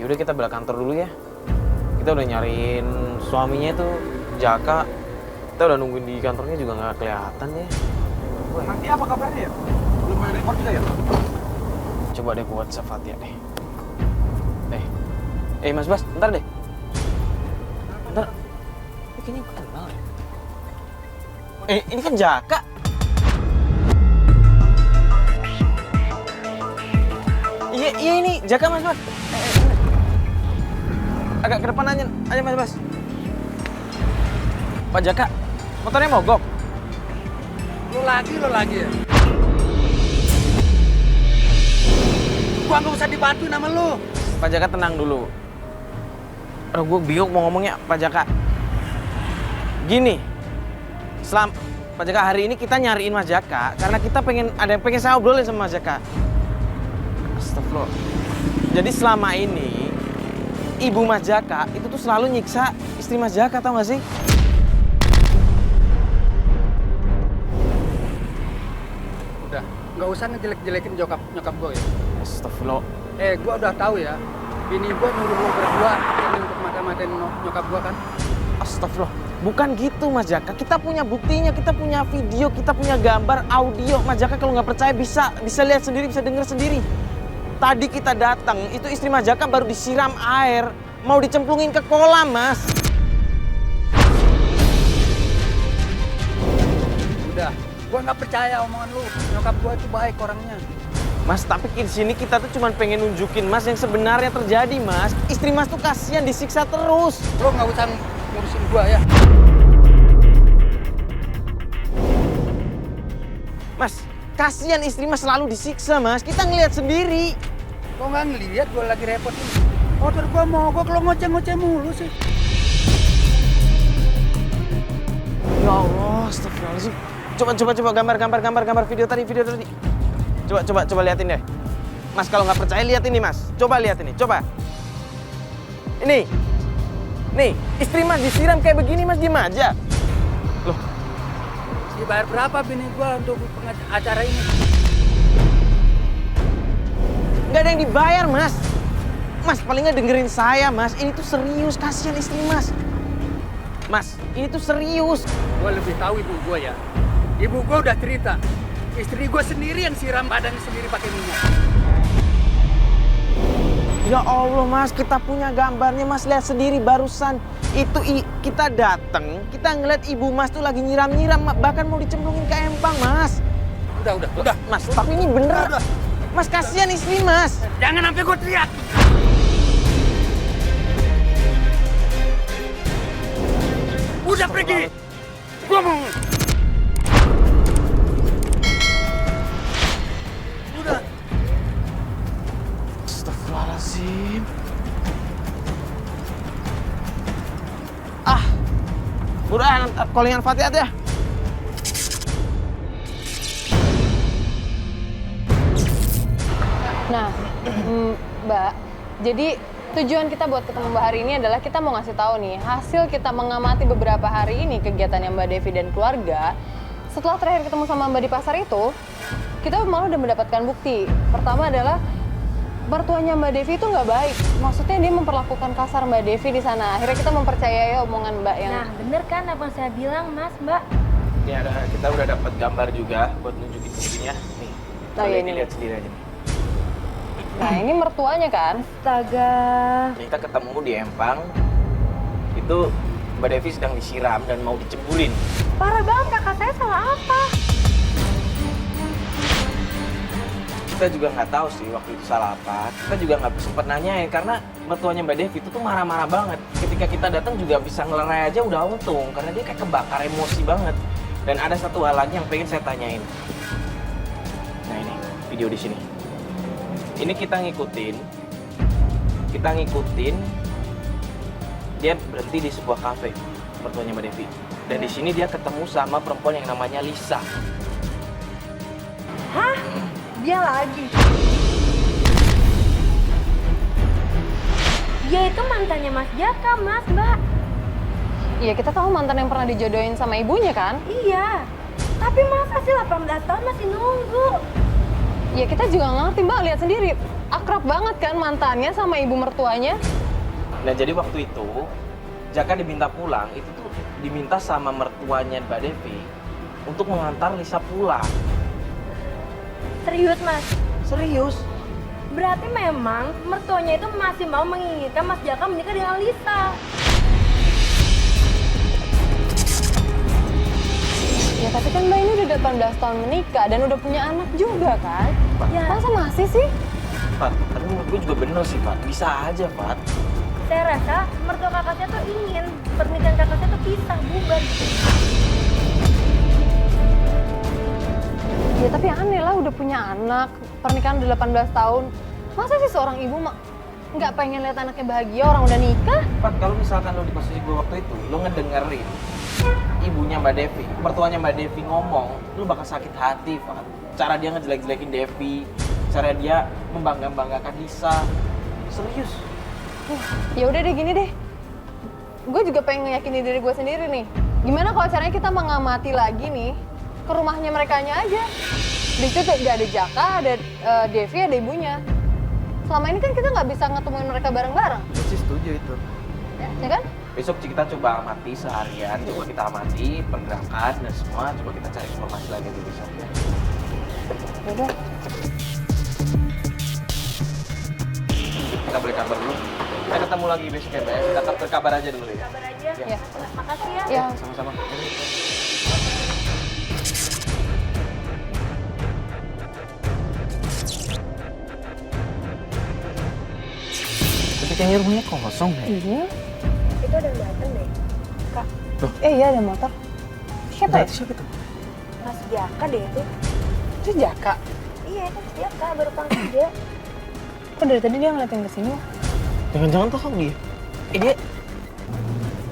Yaudah kita balik kantor dulu ya. Kita udah nyariin suaminya itu Jaka. Kita udah nungguin di kantornya juga nggak kelihatan ya. Nanti apa kabarnya ya? Belum ada report juga ya? Coba deh buat WhatsApp Fatia deh. Mas Bas, bentar deh. Bentar. Ini kayaknya gue kenal ya. Ini kan Jaka. Iya ini Jaka Mas Bas. Agak ke depan aja Mas Bas. Pak Jaka, motornya mogok. Lo lagi ya? Gua nggak usah dibantu nama lo. Pak Jaka tenang dulu. Aduh, gue bingung mau ngomongnya, Pak Jaka. Gini, Pak Jaka, hari ini kita nyariin Mas Jaka karena kita ada yang pengen saya obrolin sama Mas Jaka. Astagfirullah. Jadi selama ini ibu Mas Jaka itu tuh selalu nyiksa istri Mas Jaka, tau gak sih? Udah, nggak usah ngejelek-jelekin nyokap gue ya. Astagfirullah. Gue udah tahu ya. Bini gue nyuruh lo berdua ini untuk mata-matain nyokap gue kan. Astagfirullah. Bukan gitu Mas Jaka. Kita punya buktinya, kita punya video, kita punya gambar, audio. Mas Jaka kalau nggak percaya bisa lihat sendiri, bisa denger sendiri. Tadi kita datang, itu istri Mas Jaka baru disiram air, mau dicemplungin ke kolam, Mas. Udah, gue nggak percaya omongan lu. Nyokap gue itu baik orangnya. Mas, tapi di sini kita tuh cuma pengen nunjukin Mas yang sebenarnya terjadi, Mas. Istri Mas tuh kasihan disiksa terus. Lo nggak usah ngurusin gue ya. Mas, kasihan istri Mas selalu disiksa, Mas. Kita ngelihat sendiri. Lo nggak ngeliat gue lagi repot nih. Motor gue mogok, lo ngoceh-ngoceh mulu sih. Ya Allah, astagfirullahaladzim. Coba gambar video tadi. Coba liatin deh. Mas kalau nggak percaya lihat ini, Mas. Coba lihat ini, coba. Ini. Nih, istri Mas disiram kayak begini, Mas, diem aja. Loh. Dibayar berapa bini gue untuk acara ini? Nggak ada yang dibayar, Mas. Mas, paling nggak dengerin saya, Mas. Ini tuh serius, kasihan istri Mas. Mas, ini tuh serius. Gue lebih tahu ibu gue ya. Ibu gue udah cerita. Istri gue sendiri yang siram badannya sendiri pakai minyak. Ya Allah, Mas, kita punya gambarnya, Mas. Lihat sendiri barusan. Itu kita datang, kita ngeliat ibu Mas tuh lagi nyiram-nyiram, bahkan mau dicemplungin ke empang, Mas. Udah. Mas, tapi ini bener. Udah. Mas, kasihan istri Mas. Jangan sampai gue teriak. Udah pergi. Gue mau. Udah. Astagfirullahaladzim. Udah, callingan Fatih aja. Nah, Mbak, jadi tujuan kita buat ketemu Mbak hari ini adalah kita mau ngasih tahu nih, hasil kita mengamati beberapa hari ini kegiatannya Mbak Devi dan keluarga. Setelah terakhir ketemu sama Mbak di pasar itu, kita malah udah mendapatkan bukti. Pertama adalah mertuanya Mbak Devi itu nggak baik. Maksudnya dia memperlakukan kasar Mbak Devi di sana. Akhirnya kita mempercayai omongan Mbak yang... Nah, bener kan apa yang saya bilang, Mas, Mbak? Ini kita udah dapat gambar juga buat nunjukin buktinya. Nih, ini lihat sendiri aja nih. Nah, ini mertuanya kan? Astaga. Kita ketemu di empang. Itu Mbak Devi sedang disiram dan mau diceburin. Parah banget, kakak saya salah apa? Kita juga nggak tahu sih waktu itu salah apa. Kita juga nggak sempat nanyain karena mertuanya Mbak Devi itu tuh marah-marah banget. Ketika kita datang juga bisa ngelerai aja udah untung karena dia kayak kebakar emosi banget. Dan ada satu hal lagi yang pengen saya tanyain. Nah ini video di sini. Ini kita ngikutin dia berhenti di sebuah kafe mertuanya Mbak Devi. Dan di sini dia ketemu sama perempuan yang namanya Lisa. Hah? Dia lagi? Dia itu mantannya Mas Jaka, Mas, Mbak. Iya, kita tahu mantan yang pernah dijodohin sama ibunya kan? Iya. Tapi masa sih 18 tahun masih nunggu? Ya kita juga nggak ngerti Mbak, lihat sendiri. akrab banget kan mantannya sama ibu mertuanya. Nah jadi waktu itu Jaka diminta pulang, itu tuh diminta sama mertuanya Mbak Devi untuk mengantar Lisa pulang. Serius Mas? Serius? Berarti memang mertuanya itu masih mau menginginkan Mas Jaka menikah dengan Lisa. Ya tapi kan Mbak ini udah 18 tahun menikah dan udah punya anak juga kan? Ya. Masa masih sih? Pat, tapi menurut gue juga bener sih Pat, bisa aja Pat. Saya rasa mertua kakaknya tuh ingin pernikahan kakaknya tuh pisah, bubar. Ya tapi aneh lah udah punya anak, pernikahan udah 18 tahun. Masa sih seorang ibu nggak pengen lihat anaknya bahagia, orang udah nikah? Pat, kalau misalkan lo di posisi gue waktu itu, lo ngedengerin ibunya Mbak Devi, mertuanya Mbak Devi ngomong, lo bakal sakit hati Pat. Cara dia ngejelek-jelekin Devi, cara dia membangga-banggakan Lisa. Serius. Ya udah deh gini deh. Gue juga pengen ngeyakinin diri gue sendiri nih. Gimana kalau caranya kita mengamati lagi nih ke rumahnya merekanya aja. Di situ tuh gak ada Jaka, ada Devi, ada ibunya. Selama ini kan kita nggak bisa ngetemuin mereka bareng-bareng, Gue sih setuju itu. ya kan? Besok kita coba amati seharian, coba kita amati pergerakan dan semua, coba kita cari informasi lagi di besok ya. Udah. Kita beli kabar dulu. Kita ketemu lagi besok ya, Mbak. Kita berkabar aja dulu ya. Kabar aja. Ya. Makasih ya. Ya. Sama-sama. Tapi kayaknya rumahnya kosong ya. Iya. Itu ada yang datang deh. Kak, Iya ada motor. Siapa ya? Siapa tuh? Mas Jaka deh itu. Itu Jaka. Iya, itu Mas Jaka baru pulang kerja. Kok dari tadi dia ngeliatin ke sini? Jangan-jangan tuh dia. Dia.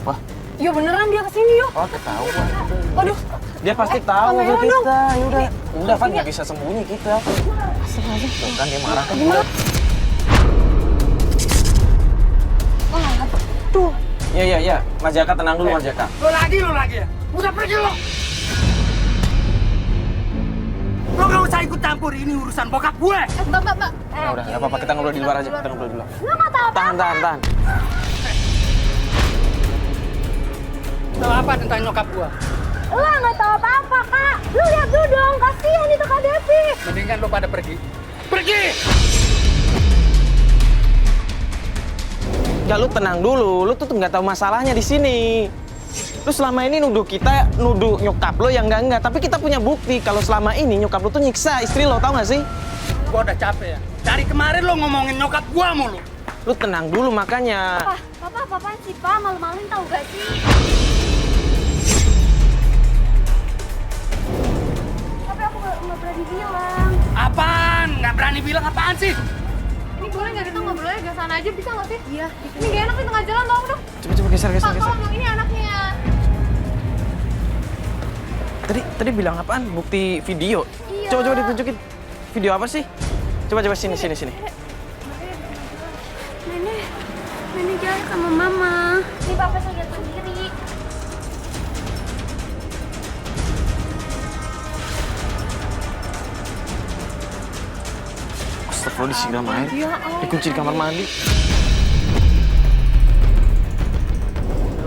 Wah, Yo beneran dia kesini yo. oh ketahuan. Waduh. Dia pasti tahu kamera tuh dong. kita. Yaudah, udah kan nggak bisa sembunyi kita. Astagfirullahaladzim. Tuh kan dia marah kan. Gimana? Wah, tuh. Iya. Mas Jaka tenang dulu Mas Jaka. Lo lagi ya? Udah pergi lo! Lo gak usah ikut campur, ini urusan bokap gue! Mbak. Nah, udah nggak apa-apa, kita ngobrol di luar aja. Kita ngobrol di luar. Lo nggak tahu Tahan. Tahu apa tentang nyokap gue? Lo nggak tahu apa-apa, Kak. Lo lihat dulu dong, kasihan itu Kak Devi. Mendingan lo pada pergi. Pergi! Ya lu tenang dulu, lu tuh nggak tahu masalahnya di sini. Lu selama ini nuduh nyokap lo yang enggak, tapi kita punya bukti kalau selama ini nyokap lo tuh nyiksa istri lo, tau gak sih? Gue udah capek ya. Dari kemarin lo ngomongin nyokap gue mulu. Lu tenang dulu makanya. Apaan sih, Pak? Malu-maluin tahu gak sih? Tapi aku nggak berani bilang. Apaan? Nggak berani bilang apaan sih? Ini boleh nggak kita ngobrolnya agak sana aja, bisa nggak sih? Iya. Ini gak enak di tengah jalan, tolong dong. Coba geser. Pak, tolong dong, ini anaknya. Tadi bilang apaan? Bukti video. Iya. Coba ditunjukin. Video apa sih? Coba sini. Nenek jalan sama Mama. Ini Papa saya lihat sendiri. Astagfirullah, disiram air. Dikunci di kamar mandi.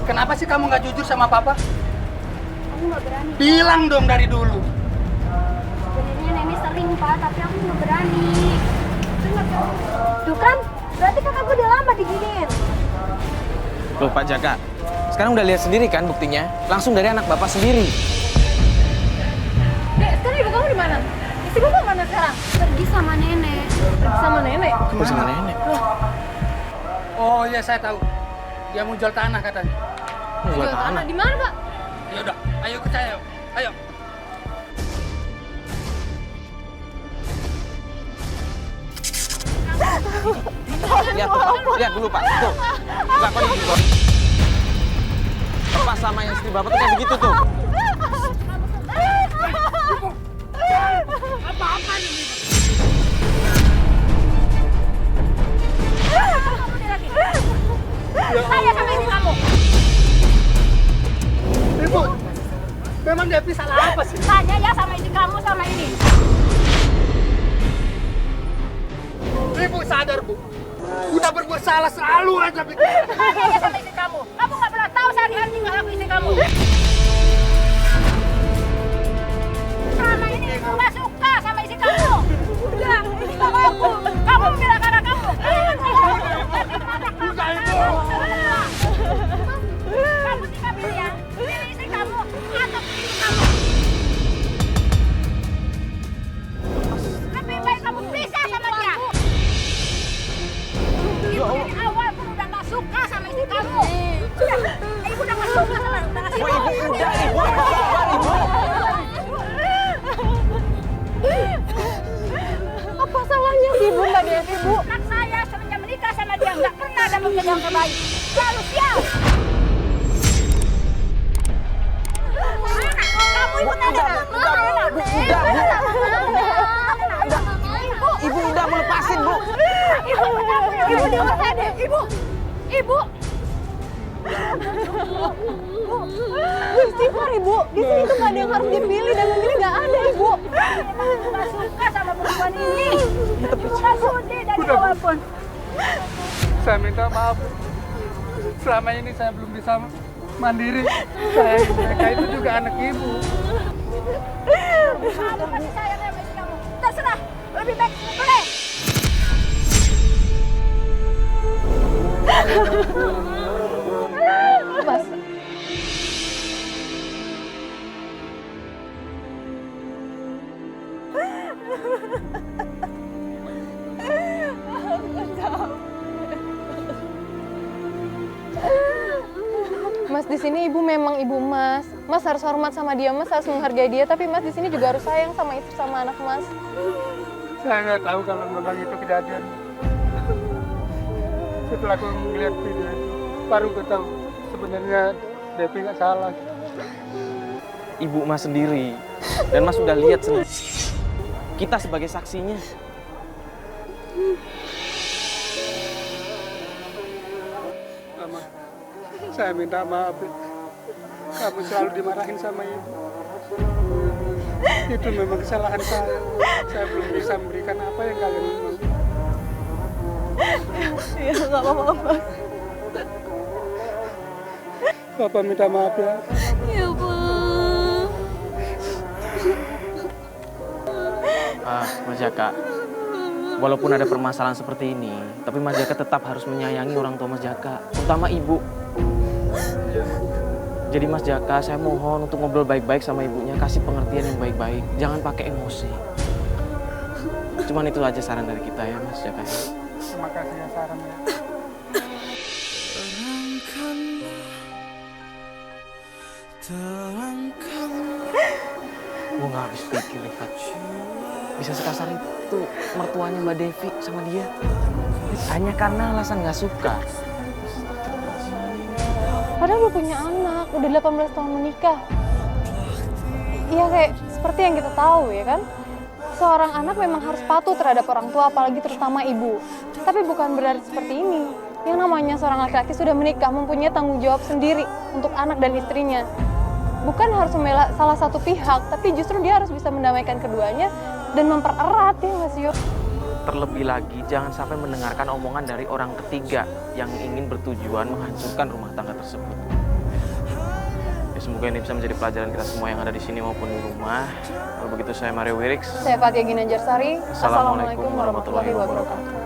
Kenapa sih kamu nggak jujur sama papa? Aku nggak berani. Bilang dong dari dulu. Sebenarnya Nenek sering, Pak, tapi aku nggak berani. Tuh kan, berarti kakak gue udah lama diginiin. Loh Pak Jaka, sekarang udah lihat sendiri kan buktinya? Langsung dari anak bapak sendiri. Dek, sekarang ibu kamu di mana? Istri bapak mana sekarang? Pergi sama Nenek. Sama nenek. Kok sama nenek? Oh iya saya tahu. Dia mau jual tanah katanya. Jual tanah. Di mana, Pak? Ya udah, ayo ikut saya. Ayo. Lihat dulu Pak, tuh. Kelakuan istri Bapak. Bapak sama istri Bapak tuh kayak begitu tuh. Apa-apa nih? Saya sama ini kamu. Ibu, memang Devi salah apa sih? Tanya ya sama ini kamu sama ini. Ibu sadar, Bu. Udah berbuat salah selalu aja bikin. Tanya aja sama istri kamu. Kamu nggak pernah tahu sehari-hari tinggal aku istri kamu. Selama ini ibu nggak suka sama istri kamu. Udah, ini kamu aku. Kamu bilang karena kamu. Udah, Ibu. Kamu tinggal pilih ya. Pilih istri kamu atau pilih ibu kamu. Lebih baik kamu pisah sama dia. Ibu dari awal pun udah gak suka sama istri kamu. Sudah, ibu udah gak suka sama udah gak suka. Ibu, udah, Ibu. Apa salahnya sih ibu, Mbak Devi, Bu? Anak saya semenjak menikah sama dia nggak pernah ada kerja yang terbaik. Selalu sial. Kamu ikut aja. Ibu udah mau lepasin, Bu. Ibu dengar saya deh. Ibu. Istighfar, Ibu. Di sini tuh nggak ada yang harus dipilih dan memilih nggak ada, Ibu. Ibu nggak suka sama perempuan ini. Ibu nggak sudi dari awal pun. Saya minta maaf. Selama ini saya belum bisa mandiri. Saya mereka itu juga anak ibu. Kamu masih sayang sama istri kamu. Terserah. Lebih baik boleh. Mas, Mas, di sini ibu memang ibu Mas. Mas harus hormat sama dia, Mas harus menghargai dia. Tapi Mas di sini juga harus sayang sama istri sama anak Mas. Saya nggak tahu kalau memang itu kejadian. Setelah aku melihat video itu, baru gue tahu sebenarnya Devi nggak salah. Ibu Mas sendiri. Dan Mas sudah lihat sendiri. Kita sebagai saksinya. Mama, saya minta maaf. Kamu selalu dimarahin sama ibu. Itu memang kesalahan saya. Saya belum bisa memberikan apa yang kalian mau. Iya, nggak apa-apa, Mas. Bapak minta maaf ya. Iya, Pak. Mas Jaka, walaupun ada permasalahan seperti ini, tapi Mas Jaka tetap harus menyayangi orang tua Mas Jaka, terutama ibu. Jadi Mas Jaka, saya mohon untuk ngobrol baik-baik sama ibunya, kasih pengertian yang baik-baik, jangan pakai emosi. Cuman itu aja saran dari kita ya Mas Jaka. Terima kasih ya sarannya. Gue gak habis pikir, Rifat. Bisa sekasar itu mertuanya Mbak Devi sama dia. Hanya karena alasan gak suka. Padahal udah punya anak, udah 18 tahun menikah. Iya, kayak seperti yang kita tahu ya kan. Seorang anak memang harus patuh terhadap orang tua, apalagi terutama ibu. Tapi bukan berarti seperti ini. Yang namanya seorang laki-laki sudah menikah, mempunyai tanggung jawab sendiri untuk anak dan istrinya. Bukan harus membela salah satu pihak, tapi justru dia harus bisa mendamaikan keduanya dan mempererat ya Mas Yo. Terlebih lagi, jangan sampai mendengarkan omongan dari orang ketiga yang ingin bertujuan menghancurkan rumah tangga tersebut. Ya, semoga ini bisa menjadi pelajaran kita semua yang ada di sini maupun di rumah. Kalau begitu, saya Mario Wiriks. Saya Fatia Ginanjarsari. Assalamualaikum warahmatullahi wabarakatuh.